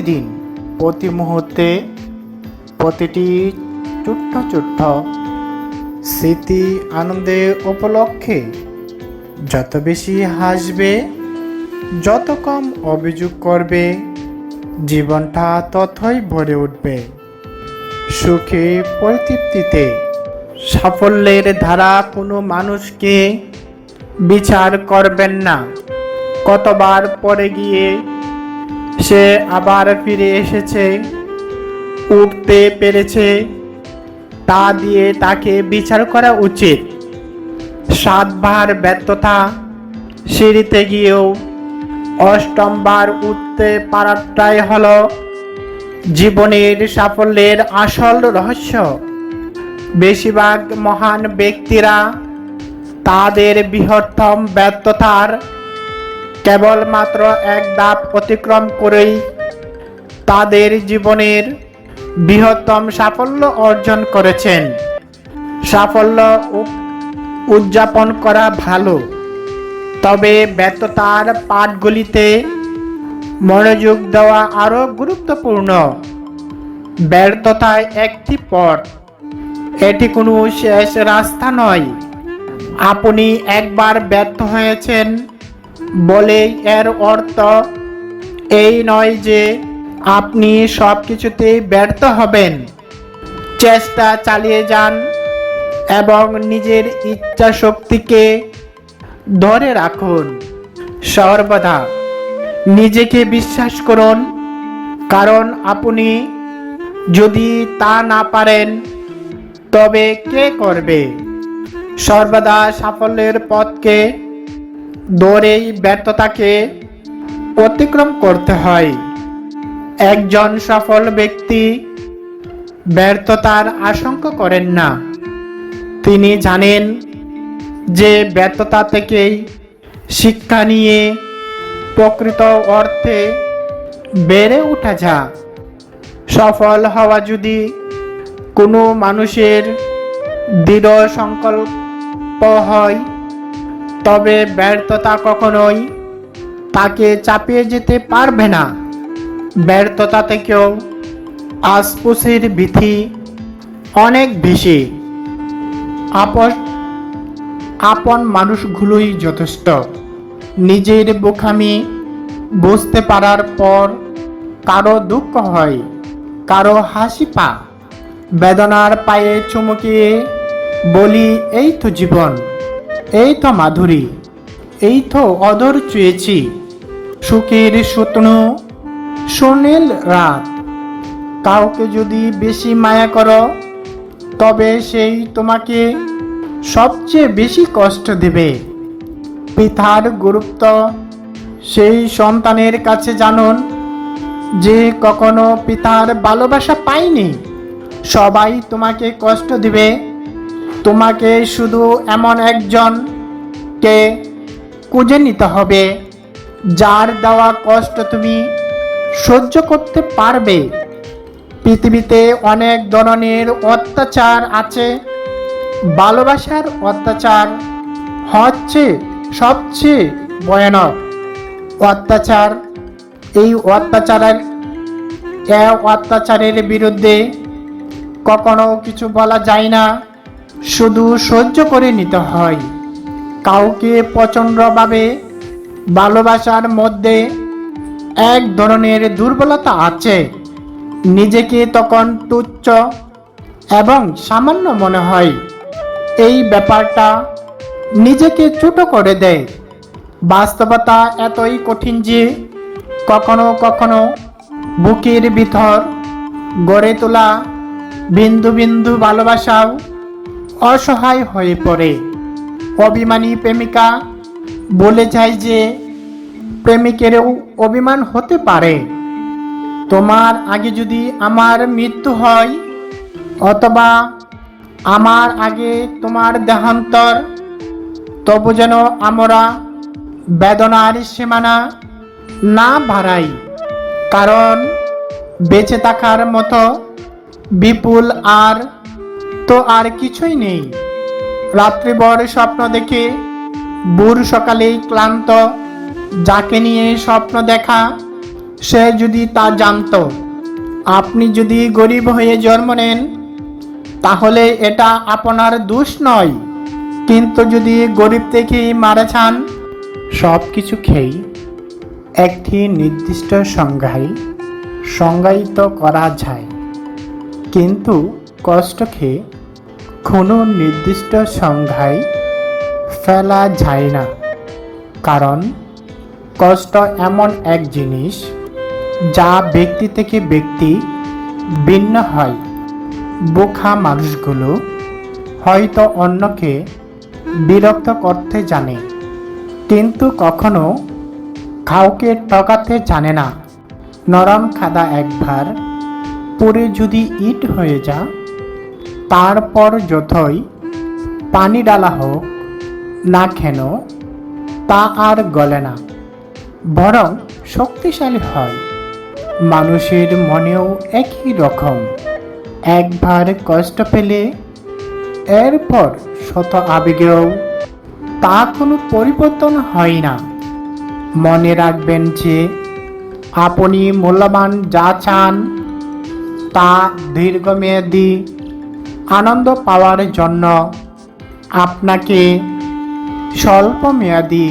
প্রতিদিন, প্রতি মুহূর্তে, প্রতিটি ছোট্ট ছোট্ট স্মৃতি আনন্দে উপলক্ষে যত বেশি হাসবে, যত কম অভিযোগ করবে, জীবনটা ততই ভরে উঠবে সুখে, পরিতৃপ্তিতে। সাফল্যের ধারা কোনো মানুষকে বিচার করবেন না। কতবার পরে গিয়ে সে আবার ফিরে এসেছে, উঠতে পেরেছে, তা দিয়ে তাকে বিচার করা উচিত। 7 বার ব্যর্থতা, সিঁড়িতে গিয়েও 8ম বার উঠতে পারাটাই হলো জীবনের সাফল্যের আসল রহস্য। বেশিরভাগ মহান ব্যক্তিরা তাদের বৃহত্তম ব্যর্থতার কেবলমাত্র এক ধাপ অতিক্রম করেই তাদের জীবনের বৃহত্তম সাফল্য অর্জন করেছেন। সাফল্য উদযাপন করা ভালো, তবে ব্যর্থতার পাঠগুলিতে মনোযোগ দেওয়া আরও গুরুত্বপূর্ণ। ব্যর্থতায় একটি পথ, এটি কোনো শেষ রাস্তা নয়। আপনি একবার ব্যর্থ হয়েছেন বলে এর অর্থ এই নয় যে আপনি সব কিছুতেই ব্যর্থ হবেন। চেষ্টা চালিয়ে যান এবং নিজের ইচ্ছা শক্তিকে ধরে রাখুন। সর্বদা নিজেকে বিশ্বাস করুন, কারণ আপনি যদি তা না পারেন তবে কে করবে? সর্বদা সাফল্যের পথকে ধরেই ব্যর্থতাকে অতিক্রম করতে হয়। একজন সফল ব্যক্তি ব্যর্থতার আশঙ্কা করেন না। তিনি জানেন যে ব্যর্থতা থেকেই শিক্ষা নিয়ে প্রকৃত অর্থে বেড়ে ওঠা যায়। সফল হওয়া যদি কোনো মানুষের দৃঢ় সংকল্প হয়, তবে ব্যর্থতা কখনোই তাকে চাপিয়ে যেতে পারবে না। ব্যর্থতা থেকেও আসপুসির ভীতি অনেক বেশি। আপন মানুষগুলোই যথেষ্ট। নিজের বোকামি বুঝতে পারার পর কারো দুঃখ হয়, কারো হাসি পা। বেদনার পায়ে চুমুকিয়ে বলি, এই তো জীবন, এই তো মাধুরী, এই তো অদর চুয়েছি। সুখের শুকনো সোনেল রাত। কাউকে যদি বেশি মায়া করো, তবে সেই তোমাকে সবচেয়ে বেশি কষ্ট দেবে। পিতার গুরুত্ব সেই সন্তানের কাছে জানুন যে কখনো পিতার ভালোবাসা পায়নি। সবাই তোমাকে কষ্ট দিবে, তোমাকে শুধু এমন একজনকে খুঁজে নিতে হবে যার দেওয়া কষ্ট তুমি সহ্য করতে পারবে। পৃথিবীতে অনেক ধরনের অত্যাচার আছে, ভালোবাসার অত্যাচার হচ্ছে সবচেয়ে ভয়ানক অত্যাচার। এই অত্যাচারের বিরুদ্ধে কখনো কিছু বলা যায় না, শুধু সহ্য করে নিতে হয়। কাউকে প্রচণ্ডভাবে ভালোবাসার মধ্যে এক ধরনের দুর্বলতা আছে। নিজেকে তখন তুচ্ছ এবং সামান্য মনে হয়। এই ব্যাপারটা নিজেকে ছোট করে দেয়। বাস্তবতা এতই কঠিন যে কখনো কখনো বুকের ভিতর গড়ে তোলা বিন্দু বিন্দু ভালোবাসাও অসহায় হয়ে পড়ে। অভিমানী প্রেমিকা বলে যায় যে প্রেমিকেরও অভিমান হতে পারে। তোমার আগে যদি আমার মৃত্যু হয়, অথবা আমার আগে তোমার দেহান্তর, তবু যেন আমরা বেদনার সীমানা না বাড়াই, কারণ বেঁচে থাকার মতো বিপুল আর কিছুই নেই। রাত্রিভর স্বপ্ন দেখে ভোর সকালেই ক্লান্ত, যাকে নিয়ে স্বপ্ন দেখা সে যদি তা জানতো। আপনি যদি গরিব হয়ে জন্ম নেন তাহলে এটা আপনার দোষ নয়, কিন্তু যদি গরিব থেকেই মারা যান সব কিছু খেয়ে একটি নির্দিষ্ট সংজ্ঞায় সংজ্ঞায়িত করা যায়, কিন্তু কষ্ট খেয়ে কোনো নির্দিষ্ট সংজ্ঞায় ফেলা যায় না। কারণ কষ্ট এমন এক জিনিস যা ব্যক্তি থেকে ব্যক্তি ভিন্ন হয়। বোকা মানুষগুলো হয়তো অন্যকে বিরক্ত করতে জানে, কিন্তু কখনো কাউকে ঠকাতে জানে না। নরম খাদা একবার পরে যদি ইট হয়ে যা, তারপর যতই পানি ডালা হোক না কেন তা আর গলে না, বরং শক্তিশালী হয়। মানুষের মনেও একই রকম। একবার কষ্ট পেলে এরপর শত আবেগেও তা কোনো পরিবর্তন হয় না। মনে রাখবেন যে আপনি মূল্যবান যা চান তা দীর্ঘমেয়াদী আনন্দ পাওয়ার জন্য আপনাকে স্বল্পমেয়াদী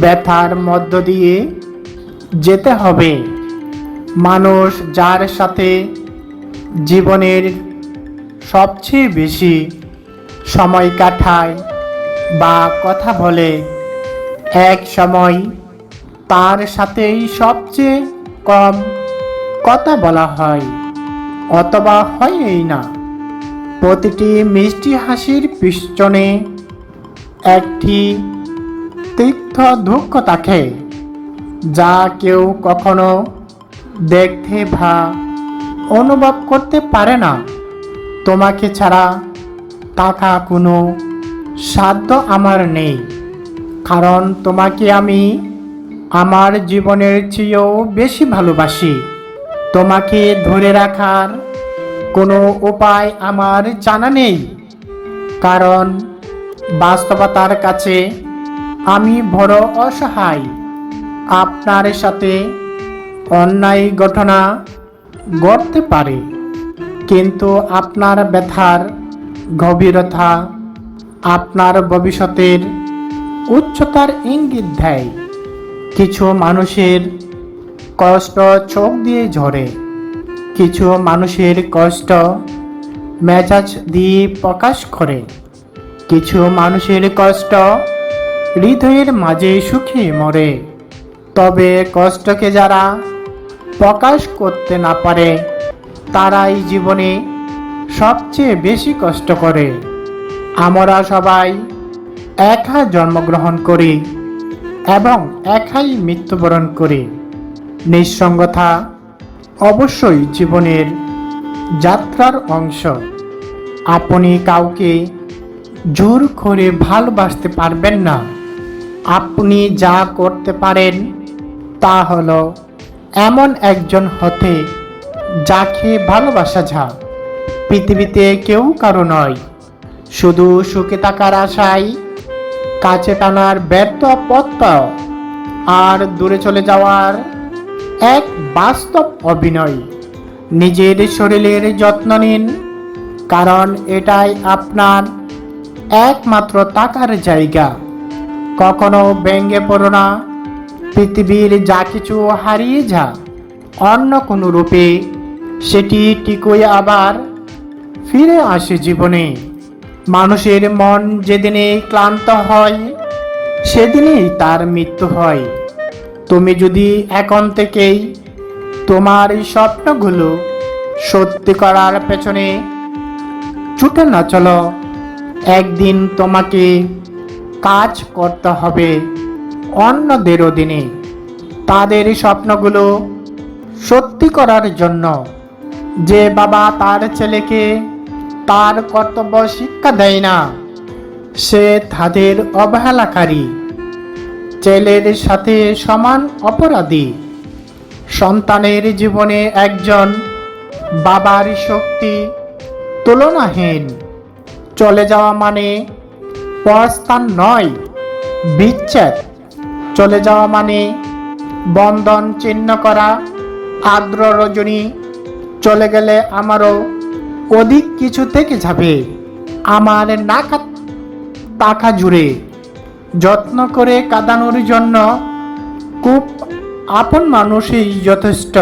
ব্যথার মধ্য দিয়ে যেতে হবে। মানুষ যার সাথে জীবনের সবচেয়ে বেশি সময় কাটায় বা কথা বলে, এক সময় তার সাথেই সবচেয়ে কম কথা বলা হয় অথবা হয়ই না। প্রতিটি মিষ্টি হাসির পিছনে একটি তিক্ত দুঃখ থাকে, যা কেউ কখনো দেখতে বা অনুভব করতে পারে না। তোমাকে ছাড়া থাকা কোনো সাধ্য আমার নেই, কারণ তোমাকে আমি আমার জীবনের চেয়েও বেশি ভালোবাসি। তোমাকে ধরে রাখার কোনো উপায় আমার জানা নেই, কারণ বাস্তবতার কাছে আমি বড় অসহায়। আপনার সাথে অন্যায় ঘটনা ঘটতে পারে, কিন্তু আপনার ব্যথার গভীরতা আপনার ভবিষ্যতের উচ্চতার ইঙ্গিত দেয়। কিছু মানুষের কষ্ট চোখ দিয়ে ঝরে, কিছু মানুষের কষ্ট মেজাজ দিয়ে প্রকাশ করে, কিছু মানুষের কষ্ট হৃদয়ের মাঝে শুকিয়ে মরে। তবে কষ্টকে যারা প্রকাশ করতে না পারে তারাই জীবনে সবচেয়ে বেশি কষ্ট করে। আমরা সবাই একা জন্মগ্রহণ করি এবং একাই মৃত্যুবরণ করি। নিঃসঙ্গতা অবশ্যই জীবনের যাত্রার অংশ। আপনি কাউকে জোর করে ভালোবাসতে পারবেন না। আপনি যা করতে পারেন তা হলো এমন একজন হতে যাকে ভালোবাসা যায়। পৃথিবীতে কেউ কারো নয়, শুধু সুখে থাকার আশায় কাছে টানার ব্যর্থ পথ আর দূরে চলে যাওয়ার এক বাস্তব অভিনয়। নিজের শরীরের যত্ন নিন, কারণ এটাই আপনার একমাত্র থাকার জায়গা। কখনো ভেঙে পড়ো না। পৃথিবীর যা কিছু হারিয়ে যা, অন্য কোনো রূপে সেটি ঠিকই আবার ফিরে আসে জীবনে। মানুষের মন যেদিনে ক্লান্ত হয় সেদিনই তার মৃত্যু হয়। তুমি যদি এখন থেকেই তোমার এই স্বপ্নগুলো সত্যি করার পেছনে ছুটে না চলো, একদিন তোমাকে কাজ করতে হবে অন্যদের অধীনে, তাদের স্বপ্নগুলো সত্যি করার জন্য। যে বাবা তার ছেলেকে তার কর্তব্য শিক্ষা দেয় না, সে তাদের অবহেলাকারী। ছেলের সাথে সমান অপরাধী। সন্তানের জীবনে একজন বাবার শক্তি তুলনাহীন। চলে যাওয়া মানে প্রস্থান নয়, বিচ্ছেদ। চলে যাওয়া মানে বন্ধন চিহ্ন করা আর্দ্র রজনী চলে গেলে আমারও অধিক কিছু থেকে যাবে। আমার নাকা টাকা জুড়ে যত্ন করে কাঁদানোর জন্য খুব আপন মানুষই যথেষ্ট।